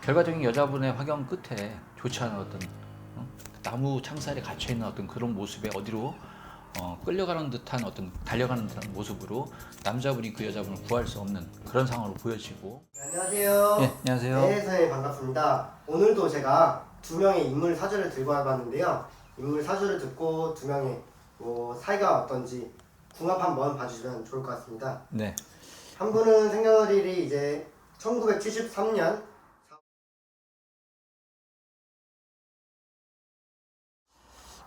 결과적인 여자분의 화경 끝에 좋지 않은 어떤 나무 창살에 갇혀 있는 어떤 그런 모습에 어디로 끌려가는 듯한 어떤 달려가는 듯한 모습으로 남자분이 그 여자분을 구할 수 없는 그런 상황으로 보여지고. 안녕하세요. 네, 안녕하세요. 네, 선생님 반갑습니다. 오늘도 제가 두 명의 인물 사주를 들고 와봤는데요. 인물 사주를 듣고 두 명의 사이가 어떤지 궁합 한번 봐주시면 좋을 것 같습니다. 네. 한 분은 생년월일이 이제 1973년.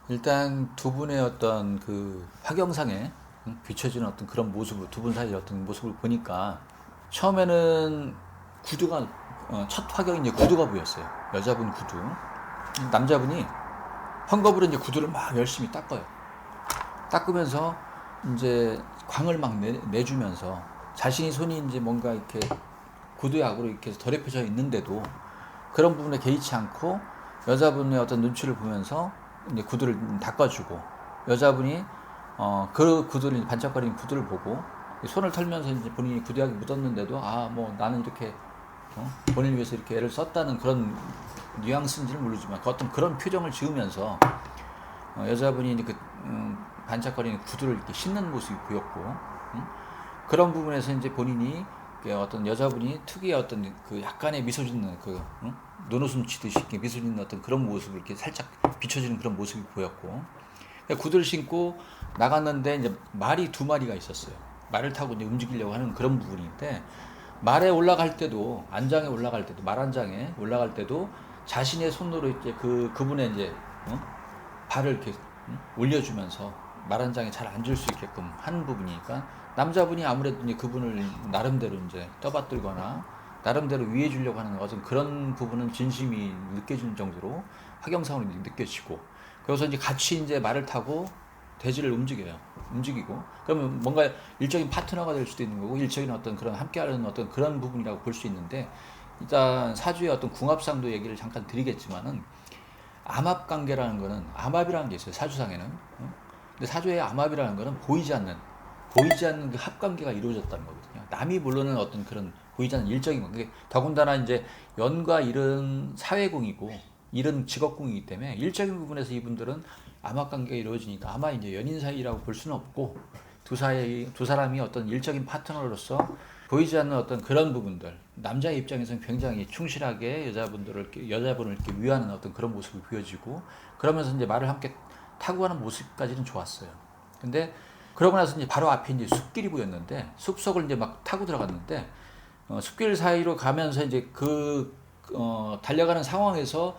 일단 두 분의 어떤 그 화경상에 비춰지는 어떤 그런 모습을, 두 분 사이의 어떤 모습을 보니까 처음에는 구두가 첫 화경이 이제 구두가 보였어요. 여자분 구두. 남자분이 헝겊으로 이제 구두를 막 열심히 닦아요. 닦으면서 이제 광을 막 내주면서 자신이 손이 이제 뭔가 이렇게 구두약으로 이렇게 더럽혀져 있는데도 그런 부분에 개의치 않고 여자분의 어떤 눈치를 보면서 이제 구두를 닦아주고, 여자분이 그 구두를, 반짝거리는 구두를 보고 손을 털면서 이제 본인이 구두약이 묻었는데도 뭐 나는 이렇게 본인을 위해서 이렇게 애를 썼다는 그런 뉘앙스인지는 모르지만 그 어떤 그런 표정을 지으면서 여자분이 이제 반짝거리는 구두를 이렇게 신는 모습이 보였고, 그런 부분에서 이제 본인이 어떤 여자분이 특유의 어떤 그 약간의 미소 짓는 눈웃음 치듯이 이렇게 미소 짓는 어떤 그런 모습을 이렇게 살짝 비춰지는 그런 모습이 보였고, 구두를 신고 나갔는데 이제 말이 두 마리가 있었어요. 말을 타고 이제 움직이려고 하는 그런 부분인데, 말에 올라갈 때도, 안장에 올라갈 때도, 말 안장에 올라갈 때도 자신의 손으로 이제 그분의 이제 발을 이렇게 올려주면서 말 안장에 잘 앉을 수 있게끔 하는 부분이니까, 남자분이 아무래도 이제 그분을 나름대로 이제 떠받들거나 나름대로 위해 주려고 하는 어떤 그런 부분은 진심이 느껴지는 정도로 화경상으로 느껴지고, 그래서 이제 같이 이제 말을 타고 대지를 움직이고, 그러면 뭔가 일적인 파트너가 될 수도 있는 거고, 일적인 어떤 그런 함께하는 어떤 그런 부분이라고 볼 수 있는데, 일단 사주의 어떤 궁합상도 얘기를 잠깐 드리겠지만은, 암합관계라는 거는, 암합이라는 게 있어요, 사주상에는. 근데 사주의 암합이라는 거는 보이지 않는 그 합관계가 이루어졌다는 거거든요. 남이 모르는 어떤 그런 보이지 않는 일적인 관계. 더군다나 이제 연과 일은 사회궁이고 일은 직업궁이기 때문에 일적인 부분에서 이분들은 암합관계가 이루어지니까 아마 이제 연인 사이라고 볼 수는 없고, 두 사람이 어떤 일적인 파트너로서 보이지 않는 어떤 그런 부분들, 남자의 입장에서는 굉장히 충실하게 여자분을 이렇게 위하는 어떤 그런 모습이 보여지고, 그러면서 이제 말을 함께 타고 가는 모습까지는 좋았어요. 근데 그러고 나서 이제 바로 앞에 이제 숲길이 보였는데, 숲속을 이제 막 타고 들어갔는데, 숲길 사이로 가면서 이제 달려가는 상황에서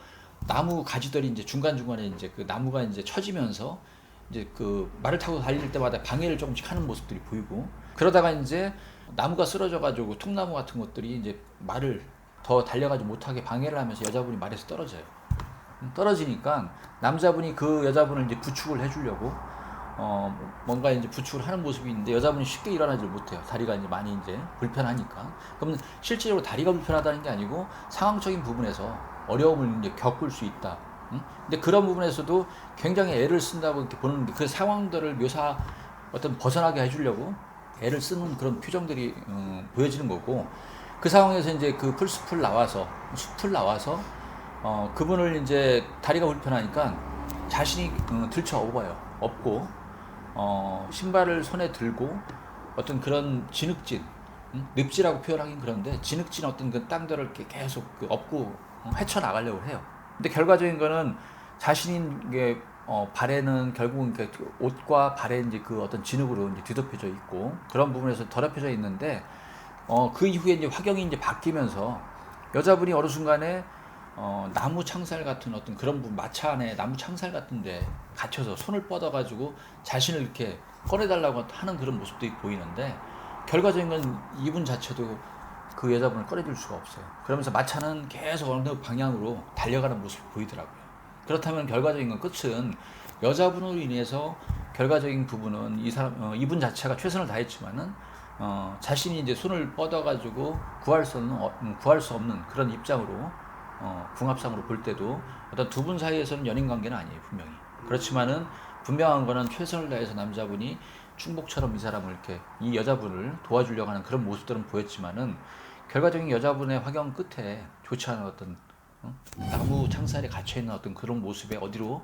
나무 가지들이 이제 중간중간에 이제 그 나무가 이제 처지면서 이제 그 말을 타고 달릴 때마다 방해를 조금씩 하는 모습들이 보이고, 그러다가 이제 나무가 쓰러져가지고 통나무 같은 것들이 이제 말을 더 달려가지 못하게 방해를 하면서 여자분이 말에서 떨어져요. 떨어지니까 남자분이 그 여자분을 이제 부축을 해주려고 뭔가 이제 부축을 하는 모습이 있는데, 여자분이 쉽게 일어나질 못해요. 다리가 이제 많이 이제 불편하니까. 그럼 실질적으로 다리가 불편하다는 게 아니고 상황적인 부분에서 어려움을 이제 겪을 수 있다. 근데 그런 부분에서도 굉장히 애를 쓴다고 이렇게 보는데, 그 상황들을 어떤 벗어나게 해주려고 애를 쓰는 그런 표정들이 보여지는 거고, 그 상황에서 이제 그 숲을 나와서 그분을 이제 다리가 불편하니까 자신이 업고 신발을 손에 들고 어떤 그런 진흙진, 늪지라고 표현하긴 그런데 진흙진 어떤 그 땅들을 이렇게 계속 업고 헤쳐나가려고 해요. 근데 결과적인 거는 자신이 발에는 결국은 옷과 발에 이제 그 어떤 진흙으로 이제 뒤덮여져 있고, 그런 부분에서 더럽혀져 있는데, 그 이후에 이제 화경이 이제 바뀌면서 여자분이 어느 순간에 나무 창살 같은 어떤 그런 부분, 마차 안에 나무 창살 같은데 갇혀서 손을 뻗어가지고 자신을 이렇게 꺼내달라고 하는 그런 모습들이 보이는데, 결과적인 건 이분 자체도 그 여자분을 꺼내줄 수가 없어요. 그러면서 마차는 계속 어느 방향으로 달려가는 모습이 보이더라고요. 그렇다면 결과적인 건 끝은 여자분으로 인해서 결과적인 부분은 이분 자체가 최선을 다했지만은 자신이 이제 손을 뻗어가지고 구할 수 없는 그런 입장으로 궁합상으로 볼 때도 어떤 두 분 사이에서는 연인 관계는 아니에요, 분명히. 그렇지만은 분명한 거는 최선을 다해서 남자분이 충복처럼 이 여자분을 도와주려고 하는 그런 모습들은 보였지만은, 결과적인 여자분의 화경 끝에 좋지 않은 어떤 나무 창살에 갇혀 있는 어떤 그런 모습에 어디로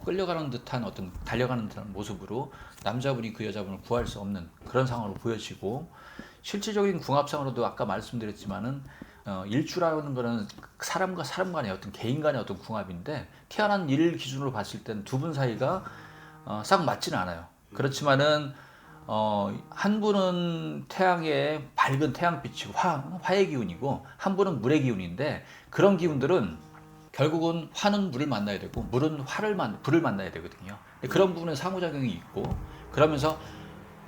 끌려가는 듯한 어떤 달려가는 듯한 모습으로 남자분이 그 여자분을 구할 수 없는 그런 상황으로 보여지고, 실질적인 궁합상으로도 아까 말씀드렸지만은 일주라는 거는 사람과 사람 간의 어떤 개인 간의 어떤 궁합인데, 태어난 일 기준으로 봤을 때는 두 분 사이가 싹 맞지는 않아요. 그렇지만은 한 분은 태양의 밝은 태양빛이고 화의 기운이고, 한 분은 물의 기운인데, 그런 기운들은 결국은 화는 물을 만나야 되고 물은 불을 만나야 되거든요. 그런 부분에 상호작용이 있고, 그러면서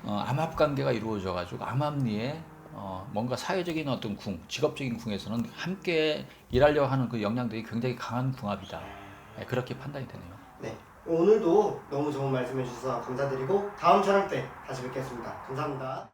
암합 관계가 이루어져 가지고 암합리에 뭔가 사회적인 어떤 직업적인 궁에서는 함께 일하려고 하는 그 역량들이 굉장히 강한 궁합이다. 그렇게 판단이 되네요. 네. 오늘도 너무 좋은 말씀 해주셔서 감사드리고 다음 촬영 때 다시 뵙겠습니다. 감사합니다.